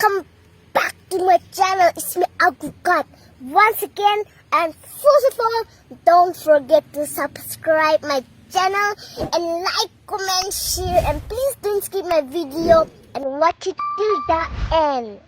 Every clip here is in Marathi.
welcome back to my channel. It's me Agukat once again, and first of all, don't forget to subscribe my channel and like, comment, share, and please don't skip my video and watch it till the end.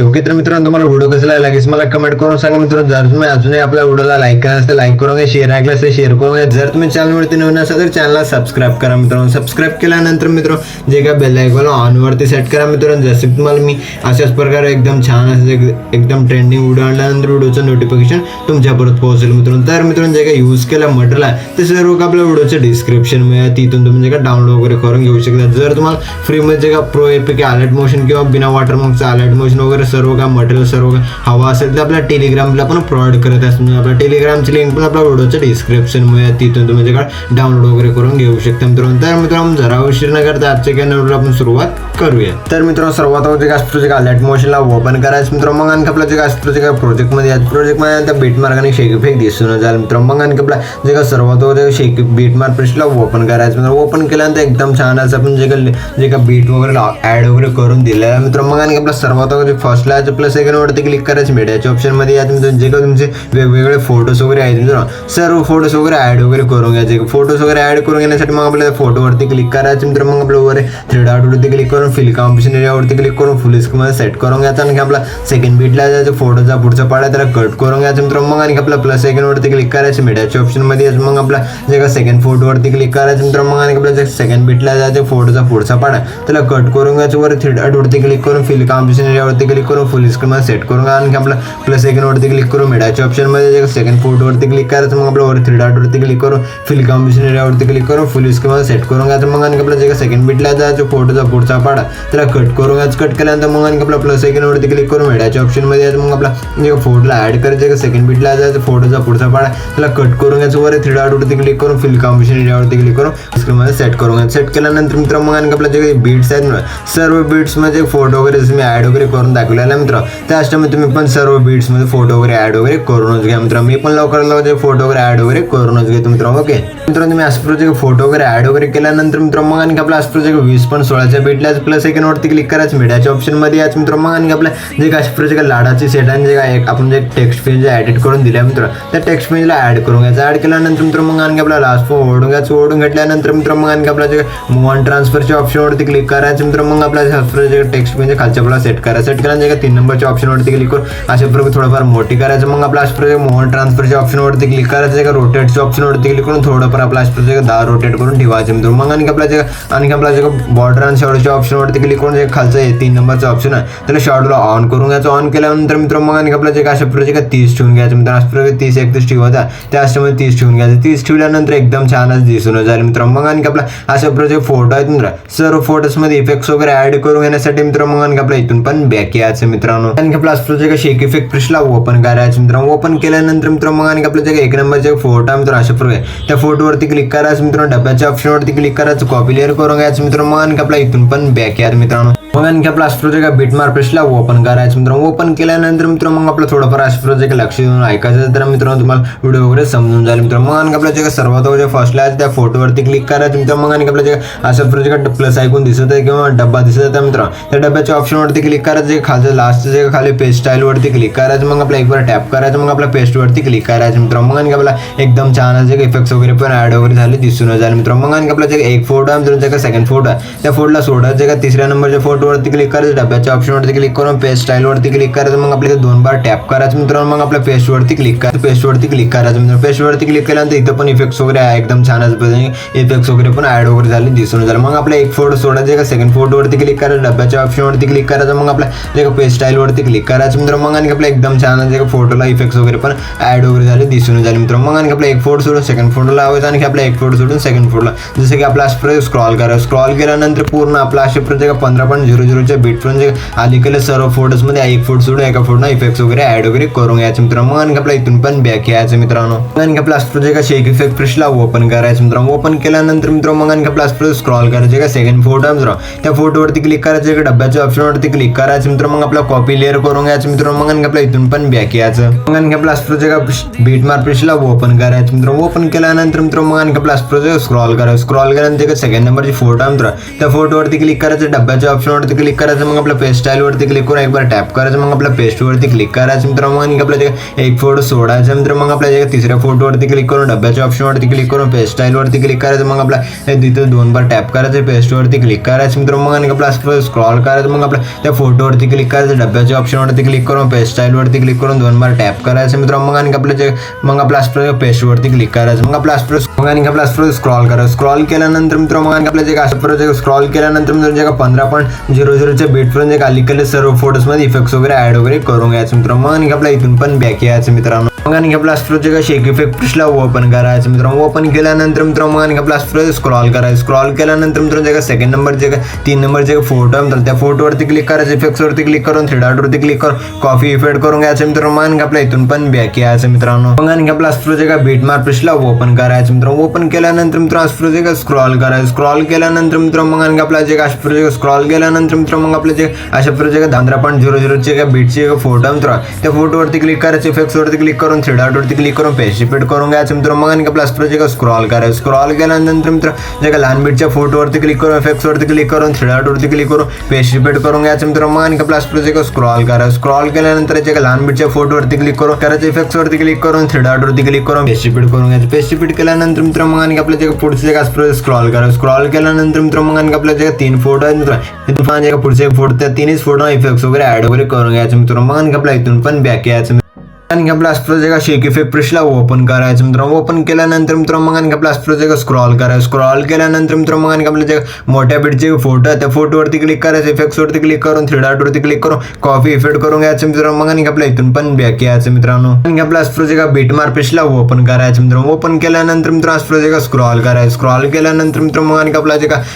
Okay तर मित्रांनो, तुम्हाला व्हिडिओ कसा लागेल मला कमेंट करून सांगा मित्रांनो. जर तुम्ही अजूनही आपल्या व्हिडिओला लाईक करा असेल लाईक करून घ्या, शेअर ऐकलं असेल शेअर करून घ्या. जर तुम्ही चॅनलवरती नवीन असाल तर चॅनलला सबस्क्राईब करा मित्रांनो. सबस्क्राईब केल्यानंतर मित्रांनो जे काय बेल आयकॉन ऑन वरती सेट करा मित्रांनो. जसे तुम्हाला मी अशाच प्रकारे एकदम छान असे एकदम ट्रेंडिंग व्हिडिओ आणल्यानंतर व्हिडिओचं नोटिफिकेशन तुमच्यापर्यंत पोहोचेल मित्रांनो. तर मित्रांनो जे काय यूज केला मटेरियल आहे ते सर्व आपल्या व्हिडिओचं डिस्क्रिप्शन मध्ये तिथून तुम्ही जे काय डाउनलोड वगैरे करून घेऊ शकता. जर तुम्हाला फ्रीमध्ये जे काय प्रो एपीके अलर्ट मोशन किंवा बिना वॉटरमार्कचं अलर्ट मोशन वगैरे सर्व काय मटेरियल सर्व हवा असेल तर आपल्या टेलिग्रामला पण प्रोव्हाइड करत असतो. आपल्या टेलिग्रामची लिंक पण आपल्या व्हिडिओच्या डिस्क्रिप्शन मध्ये तिथून तुम्ही जे काय डाउनलोड वगैरे करून घेऊ शकता मित्रांनो. तर मित्रांनो जरा उशीर न करता आजच्या कॅनलवर आपण सुरुवात करूया. तर मित्रांनो सर्वात अगोदर जे असतो जे अलर्ट मोशनला ओपन करायचं मित्रांनो. मग आणखी आपला जे असतो जे प्रोजेक्ट मध्ये प्रोजेक्ट मध्ये त्या बीट मार्क आणि शेक इफेक्ट दिसून जाईल मित्रांनो. मग आणखी आपला जे काय सर्वात अगोदर शेक बीट मार्क पेजला ओपन करायचं मित्रांनो. ओपन केल्यानंतर एकदम छान असं आपण जे काय बीट वगैरे ऍड वगैरे करून दिलेला आहे मित्रांनो. मग आणखी आपला सर्वात अगोदर फर्स्टला प्लस सेकंड वरती क्लिक करायचं. मीडियाच्या ऑप्शन मध्ये यात जे काही तुमचे वेगवेगळे फोटोज वगैरे आहेत मित्रांनो सर्व फोटोज वगैरे ऍड वगैरे करून घ्यायचे. फोटोज वगैरे ऍड करून घेण्यासाठी मग आपल्याला फोटोवरती क्लिक करायचं मित्रांनो. मग आपल्या वर थ्री डॉट वरती क्लिक करून फिल कॉम्पोजिशन एरियावरती क्लिक करून फुल स्क्रीन मध्ये सेट करून घ्यायचं. आणि आपला सेकंड बीटला जायचं फोटोचा पुढचा पार्ट आहे त्याला कट करून घ्यायचं मित्रांनो. मग आणि आपला प्लस सेकंड वरती क्लिक करायचं. मीडियाच्या ऑप्शन मध्ये मग आपला जे काही सेकंड फोटोवरती क्लिक करायचं मित्रांनो. मग आणि आपल्या जे सेकंड बीटला जायचं फोटोचा पुढचा पार्ट आहे त्याला कट करून घ्यायचं. वर थ्री डॉट वरती क्लिक करून फिल कॉम्पोजिशन एरियावरती क्लिक करून फुल स्क्रीन मध्ये सेट करून घ्या. आणि आपला प्लस सेकंड वरती क्लिक करून मीडियाच्या ऑप्शन मध्ये सेकंड फोटो वरती क्लिक करायचं. मग आपल्या वर थ्री डॉट वरती क्लिक करून फिल कॉम्पोजिशन एरियावरती क्लिक करून फुल स्क्रीन मध्ये सेट करून घ्यायचं. मग आणि आपला जे सेकंड बीटला जायचं फोटोचा पुढचा पार्ट त्याला कट करून घ्यायचं. कट केल्यानंतर मग आणि आपला प्लस सेकंड वरती क्लिक करून मीडियाच्या ऑप्शन मध्ये यायचं. मग आपला जे फोटोला ऍड करायचं सेकंड बीटला जायचं फोटोचा पुढचा पार्ट त्याला कट करून घ्यायचं. वर थ्री डॉट वरती क्लिक करून फिल कॉम्पोजिशन एरियावरती क्लिक करून स्क्रीन मध्ये सेट करून घ्यायचं. सेट केल्यानंतर मित्र मग आणि आपला जे बीट्स आहेत सर्व बीट्स मध्ये फोटो वगैरे तुम्ही ऍड वगैरे करून दाखवलेला मित्र त्याच्यामध्ये तुम्ही पण सर्व बीट्स मध्ये फोटो वगैरे ऍड वगैरे करूनच घ्या मित्रांनो. मी पण लवकर फोटो वगैरे ऍड वगैरे करूनच घेतो मित्रांनो. ओके मित्रांनो तुम्ही असं प्रोजेक्ट फोटो वगैरे ऍड वगैरे केल्यानंतर मित्रांनो मग आणि आपला असं प्रोजेक्ट 20.16 बीटला प्लस सेकंड वरती क्लिक करायचं. मीडियाच्या ऑप्शन मध्ये याच मित्रांनो. मग आणि आपल्या जे काय प्रोजेक्ट लाडाची सेट आणि जे काय आपण जे टेक्स्ट पेज एडिट करून दिल्या मित्र त्या टेक्स्ट पेजला ऍड करून घ्यायचं. ऍड केल्यानंतर मित्र मग आणि आपला लास्ट फॉर्म ओढून घ्यायचं. ओढून घेतल्यानंतर मित्र मग आणि आपला जे मूव ऑन ट्रान्सफरच्या ऑप्शन वरती क्लिक करायचं मित्र. मग आपल्या प्रोजेक्ट टेक्स्ट पेज खालच्या आपल्याला सेट करायचं. सेट केल्यानंतर 3 नंबरच्या ऑप्शन वरती क्लिक करून अशा प्रकारे थोडंफार मोठी करायचं. मग आपला प्रोजेक्ट मूव ऑन ट्रान्सफरच्या ऑप्शन वरती क्लिक करायचं. का रोटेटच्या ऑप्शन वरती क्लिक करून थोडंफार आपला प्रोजेक्ट 10 रोटेट करून ठेवायचं मित्र. मग आणि आपला जे बॉर्डर आणि शॅडोच्या ऑप्शन वरती क्लिक करून जे खालचं 3 नंबरचं ऑप्शन आहे त्याला शॅडोला ऑन करून घ्यायचं. ऑन केल्यानंतर मित्र मग आणि आपला जे अशा प्रोजेक्ट 30 ठेवून घ्यायचं मित्र. अशा प्रकारे 30-31 ठेवायचा त्या अशामध्ये 30 ठेवून घ्यायचं. 30 ठेवल्यानंतर एकदम छानच दिसून जाईल मित्र. मग आणि आपला अशा प्रोजेक्ट फोटो आहेत मित्र सर्व फोटोज मध्ये इफेक्ट्स वगैरे ऍड करून घेण्यासाठी मित्र मग आणि आपला इथून पण बॅक यायचं मित्रांनो. आणि आपला प्रोजेक्ट शेक इफेक्ट प्रेसला ओपन करायचं मित्रांनो. ओपन केल्यानंतर मित्र मग आणि आपल्या जे 1 नंबरचे फोटो आहे मित्र अशा प्रकारे त्या फोटोवरती क्लिक करायचं मित्रांनो. डब्याच्या ऑप्शन वरती क्लिक करायचं. कॉपी लेअर करून घ्यायचं मित्र. मग आणि आपला इथून पण बॅक यायचं मित्रांनो. मग आणखी आपला प्रोजेक्ट बीट मार्क पेजला ओपन करायचं मित्रांनो. ओपन केल्यानंतर मित्र मग आपलं थोडंफार अशा प्रोजेक्ट लक्ष देऊन ऐकायचं तर मित्रांनो तुम्हाला व्हिडिओ वगैरे समजून जाईल मित्रांनो. मग आणखी आपल्या जे सर्वात अगोदर फर्स्टला आहे त्या फोटोवरती क्लिक करायचं मित्र. मग आणखी आपल्या जे अशा प्रोजेक्ट प्लस ऐकून दिसत आहे किंवा डब्बा दिसत आहे मित्र त्या डब्याच्या ऑप्शन वरती क्लिक करायचं. जे खालचं लास्ट जे खाली पेज स्टाईल वरती क्लिक करायचं. मग आपला एक बार टॅप करायचं. मग आपल्या पेस्ट वरती क्लिक करायचं मित्र. मग आणखी आपला एकदम छान असे इफेक्ट्स वगैरे पण ऍड वगैरे झाले दिसून जाईल मित्र. मग आणखी आपला जे एक फोटो आहे मित्रांनो जे सेकंड फोटो आहे त्या फोटोला सोडायचं. जे 3ऱ्या नंबरचे फोटो फोटोवरती क्लिक करायचं, डब्याच्या ऑप्शनवरती क्लिक करून पेस्ट स्टाईलवरती क्लिक करायचं, मग आपल्याला 2 बार टॅप करायचं मित्रांनो, मग आपल्या पेस्टवरती क्लिक करायचं, पेस्टवरती क्लिक करायचं मित्रांनो. पेस्टवरती क्लिक केल्यानंतर इथं पण इफेक्ट्स वगैरे आहे, एकदम छान इफेक्ट्स वगैरे पण ऍड वगैरे झाले दिसून झालं. मग आपला एक फोटो सोडायचा का सेकंड फोटोवरती क्लिक करायचं, डब्याच्या ऑप्शनवरती क्लिक करायचं, मग आपल्या पेस्ट स्टाईलवरती क्लिक करायचं मित्रांनो. मग आणि आपला एकदम छान फोटोला इफेक्ट्स वगैरे पण ऍड वगैरे झाले दिसून झाले मित्रांनो. मग आणि आपला एक फोटो सोडून सेकंड फोटो लावायचा आणि आपला एक फोटो सोडून सेकंड फोटोला जसं की आपला स्क्रॉल करायचं. स्क्रॉल केल्यानंतर पूर्ण आपला अशा प्रत्येक 15.00च्या बीट म्हणजे अलीकडे सर्व फोटोज मध्ये एक फोटो सोडून एका फोटोला इफेक्ट्स वगैरे ऍड वगैरे करून घ्यायचं मित्रांनो. मग आणि आपला इथून पण बॅक यायचं मित्रांनो. आणि आपला प्रोजेक्ट शेक इफेक्ट प्रेसला ओपन करायचं मित्रांनो. ओपन केल्यानंतर मित्रांनो मग आणि आपला स्क्रॉल करायचं का सेकंड फोटो मित्रांनो, त्या फोटोवरती क्लिक करायचं का डब्याच्या ऑप्शनवरती क्लिक करायचं मित्रांनो. मग आपला कॉपी लेअर करून घ्यायचं मित्रांनो. मग आणि आपला इथून पण बॅक यायचं. मग आणि आपला प्रोजेक्ट बीट मार्क प्रेसला ओपन करायचं मित्रांनो. ओपन केल्यानंतर मित्रांनो मग आणि आपला प्रोजेक्ट स्क्रॉल करायचं. स्क्रॉल केल्यानंतर सेकंड नंबरची फोटो आहे मित्रांनो, त्या फोटोवरती क्लिक करायचं, डब्याच्या ऑप्शनवरती क्लिक करायचं, मग आपल्या पेस्ट स्टाईलवरती क्लिक करून एक बार टॅप करायचं, मग आपल्या पेस्टवरती क्लिक करायचं मित्रांनो. मग आणि आपल्या एक फोटो सोडायचा मित्रांनो. मग आपल्या तिसऱ्या फोटोवरती क्लिक करून डब्याच्या ऑप्शनवरती क्लिक करून पेस्ट स्टाईलवरती क्लिक करायचं, मग आपल्या तिथं 2 बार टॅप करायचं, पेस्टवरती क्लिक करायचं मित्रांनो. मग आणि आपला स्क्रॉल करायचं, मग आपल्या त्या फोटोवरती क्लिक करायचं, डब्याच्या ऑप्शनवरती क्लिक करून पेस्ट स्टाईलवरती क्लिक करून 2 बार टॅप करायचं मित्रांनो. मग आणि आपल्या पेस्टवरती क्लिक करायचं, मग आपला स्क्रॉल करायचं. स्क्रॉल केल्यानंतर मित्रांनो मग आणि आपल्या स्क्रॉल केल्यानंतर मित्रांनो 15.00च्या बीटपर्यंत अलीकडे सर्व फोटोज मध्ये इफेक्ट्स वगैरे ऍड वगैरे करून घ्यायचं मित्रांनो. मग आणि आपल्या इथून पण बॅक यायचं मित्रांनो. मग आणि आपला शेक इफेक्ट प्रेसला ओपन करायचं मित्रांनो. ओपन केल्यानंतर मित्रांनो मग आणि आपला स्क्रॉल करायचं. स्क्रॉल केल्यानंतर मित्रांनो सेकंड नंबरचे 3 नंबरचे फोटो आहे मित्रांनो, त्या फोटोवरती क्लिक करायचं, इफेक्ट्सवरती क्लिक करून 3 डॉटवरती क्लिक करून कॉफी इफेक्ट करून घ्यायचं मित्रांनो. मग आणि आपल्या इथून पण बॅक यायचं मित्रांनो. मग आणि आपला बीट मार्क प्रेसला ओपन करायचं मित्रांनो. ओपन केल्यानंतर मित्रांनो स्क्रॉल करायचं. स्क्रॉल केल्यानंतर मित्रांनो मग आणि आपला स्क्रॉल केल्यानंतर मित्रांनो मग आपल्या अशा प्रोजेक्ट 15.00चे बीटचे फोटो आहे मित्रांनो, त्या फोटोवरती क्लिक करायचं, इफेक्ट्सवरती क्लिक करून 3 डॉटवरती क्लिक करून पेस्ट रिपीट करून घ्यायचं मित्रांनो. मग आणि आपला स्क्रॉल करायचं. स्क्रॉल केल्यानंतर मित्रांनो लहान बीटच्या फोटोवरती क्लिक करून इफेक्ट्सवरती क्लिक करून 3 डॉटवरती क्लिक करून पेस्ट रिपीट करून घ्यायचं मित्रांनो. मग आणि आपला स्क्रॉल करायचं. स्क्रॉल केल्यानंतर लहान बीटच्या फोटोवरती क्लिक करून करायचं, इफेक्ट्सवरती क्लिक करून 3 डॉटवरती क्लिक करून पेस्ट रिपीट करून घ्यायचं. पेस्ट रिपीट केल्यानंतर मित्रांनो मग आणि आपल्या पुढचे स्क्रॉल करायचं. स्क्रॉल केल्यानंतर मित्रांनो मग आणि आपल्या 3 फोटो आहेत मित्रांनो, पुढचे फोटो त्या 3 फोटो इफेक्ट्स वगैरे ऍड वगैरे करून घ्यायचं मित्रांनो. मग आणि आपल्या इथून पण बॅक यायचं आणि आपला शेक इफेक्ट प्रेसला ओपन करायचं मित्रांनो. ओपन केल्यानंतर मित्रांनो मग आणि आपला स्क्रॉल करायचं. स्क्रॉल केल्यानंतर मित्रांनो मग आणि आपल्या मोठ्या बीटचे फोटो आहे, त्या फोटोवरती क्लिक करायचं, इफेक्ट्सवरती क्लिक करून 3 डॉटवरती क्लिक करून कॉफी इफेक्ट करून घ्यायचं मित्रांनो. मग आणि आपल्या इथून पण बॅक यायचं मित्रांनो. आणि आपला बीट मार्क प्रेसला ओपन करायचं मित्रांनो. ओपन केल्यानंतर मित्रांनो स्क्रॉल करायचं. स्क्रॉल केल्यानंतर मित्रांनो मग आणि आपला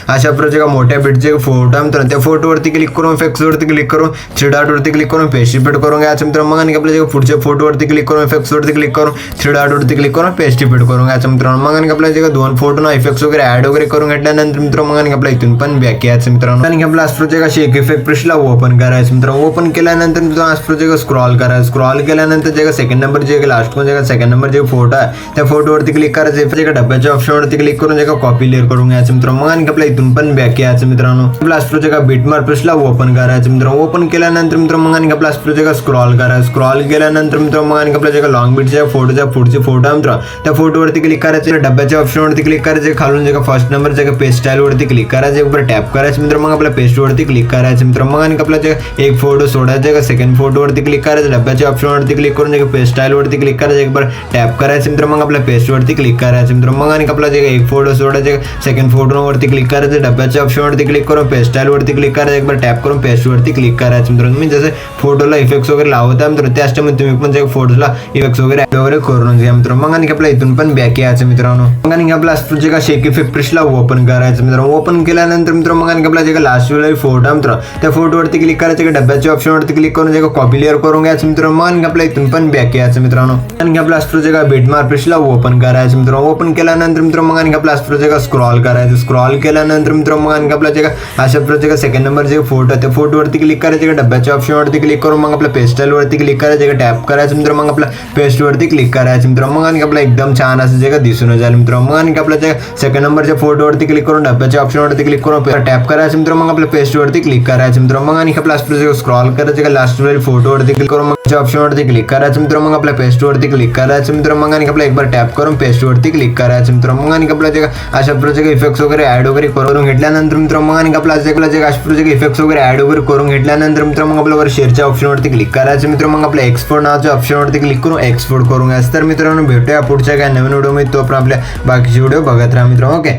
अशा मोठ्या बीटचे फोटो आहे मित्रांनो, त्या फोटोवरती क्लिक करून इफेक्ट्सवरती क्लिक करून 3 डॉटवरती क्लिक करून पेस्ट रिपीट करून घ्यायचं मित्रांनो. मग आणि आपल्या पुढच्या फोटोवरती क्लिक करून इफेक्ट्सवरती क्लिक करून 3 डॉटवरती क्लिक करून पेस्ट रिपीट करून घ्यायचं मित्रांनो. मग आणि आपल्या 2 फोटो इफेक्ट्स वगैरे ऍड वगैरे करून घेतल्यानंतर मित्रांनो मग आणि आपल्या इथून पण बॅक यायचं मित्रांनो. आणि आपला शेक इफेक्ट प्रेसला ओपन करायचं मित्रांनो. ओपन केल्यानंतर मित्रांनो स्क्रॉल करायचं. स्क्रॉल केल्यानंतर सेकंड नंबरचे लास्ट मध्ये सेकंड नंबरचे फोटो आहे, त्या फोटोवरती क्लिक करायचं, डब्याच्या ऑप्शनवरती क्लिक करून कॉपी लेअर करून घ्यायचं मित्रांनो. मग आणि आपल्या इथून पण बॅक यायचं मित्रांनो. आपला बीट मार्क प्रेसला ओपन करायचं मित्रांनो. ओपन केल्यानंतर मित्रांनो मग आणि आपला स्क्रॉल करायचं. स्क्रॉल केल्यानंतर मित्रांनो मग आणि आपल्या लॉंग बीटच्या फोटोच्या पुढचे फोटो आहे मित्रांनो, त्या फोटोवरती क्लिक करायचे, डब्याच्या ऑप्शनवरती क्लिक करायचे, खालून फर्स्ट नंबरच्या पेस्ट स्टाईलवरती क्लिक करायचं, एक बार टॅप करायचं मित्र. मग आपल्या पेस्टवरती क्लिक करायचं मित्र. मग आणि आपल्या एक फोटो सोडायचा, सेकंड फोटोवरती क्लिक करायचं, डब्याच्या ऑप्शनवरती क्लिक करून पेस्ट स्टाईलवरती क्लिक करायचं, एक बार टॅप करायचं मित्र. मग आपल्या पेस्टवरती क्लिक करायचं मित्र. मग आणि आपला एक फोटो सोडायचे, सेकंड फोटोवरती क्लिक करायचं, डब्याच्या ऑप्शनवरती क्लिक करून पेस्ट स्टाईलवरती क्लिक करायचं, एक बार टॅप करून पेस्टवरती क्लिक करायचं मित्र. तुम्ही जसं फोटोला इफेक्ट्स वगैरे लावता मित्र, त्याच टाइम तुम्ही पण फोटोला इफेक्ट्स वगैरे करून घ्या मित्र. मग आणि आपल्या इथून पण बॅक यायचं मित्रांनो. मग आणि आपला शेक इफेक्ट प्रेसला ओपन करायचं मित्रांनो. ओपन केल्यानंतर मित्र मग आणि आपला लास्ट वेळेला फोटो आहे मित्र, त्या फोटोवरती क्लिक करायचं, डब्याच्या ऑप्शनवरती क्लिक करून कॉपी लेअर करून घ्यायचं मित्र. मग आणि आपल्या इथून पण बॅक यायचं मित्रांनो. आणि आपला बीट मार्क प्रेसला ओपन करायचं मित्रांनो. ओपन केल्यानंतर मित्र मग आणि आपला स्क्रॉल करायचं. स्क्रॉल केल्यानंतर मित्र मग आणि आपला अशा सेकंड नंबरचे फोटो, त्या फोटोवरती क्लिक करायचे, डब्याच्या ऑप्शनवरती क्लिक करून मग आपल्या पेस्टलवरती क्लिक करायचं, टॅप करायचं, करायचं मित्रांनो, मग आपल्या पेस्टवरती क्लिक करायचं मित्रांनो. मग आणि आपला एकदम छान असं जे का दिसून जाईल मित्रांनो. मग आणि आपल्या सेकंड नंबरच्या फोटोवरती क्लिक करून डब्याच्या ऑप्शनवरती क्लिक करून टॅप करायचं मित्रांनो. मग आपल्या पेस्टवरती क्लिक करायचं मित्रांनो. मग आणि आपल्या स्क्रॉल करायचं का लास्ट फोटोवरती क्लिक करून मग ऑप्शनवरती क्लिक करायचं मित्रांनो. मग आपल्या पेस्टवरती क्लिक करायचं मित्रांनो. मग आणि आपल्या एक बार टॅप करून पेस्टवरती क्लिक करायचं मित्रांनो. मग आणि आपल्या जे अशा प्रकारचे इफेक्ट्स वगैरे ऍड वगैरे करून घेतल्यानंतर मित्रांनो, मग आणि आपल्या जे अशा प्रकारचे इफेक्ट्स वगैरे ऍड वगैरे करून घेतल्यानंतर मित्रांनो, मग आपल्यावर शेअरच्या ऑप्शनवरती क्लिक करायचं मित्रांनो. मग आपल्या एक्सपोर्ट नावाच्या ऑप्शनवरती क्लिक करून एक्सपोर्ट करून घ्यायचं. तर मित्रांनो भेटूया पुढच्या काय नवीन व्हिडिओ मध्ये. तो आपण आपल्या बाकीचे व्हिडिओ बघत राहा मित्रांनो. ओके.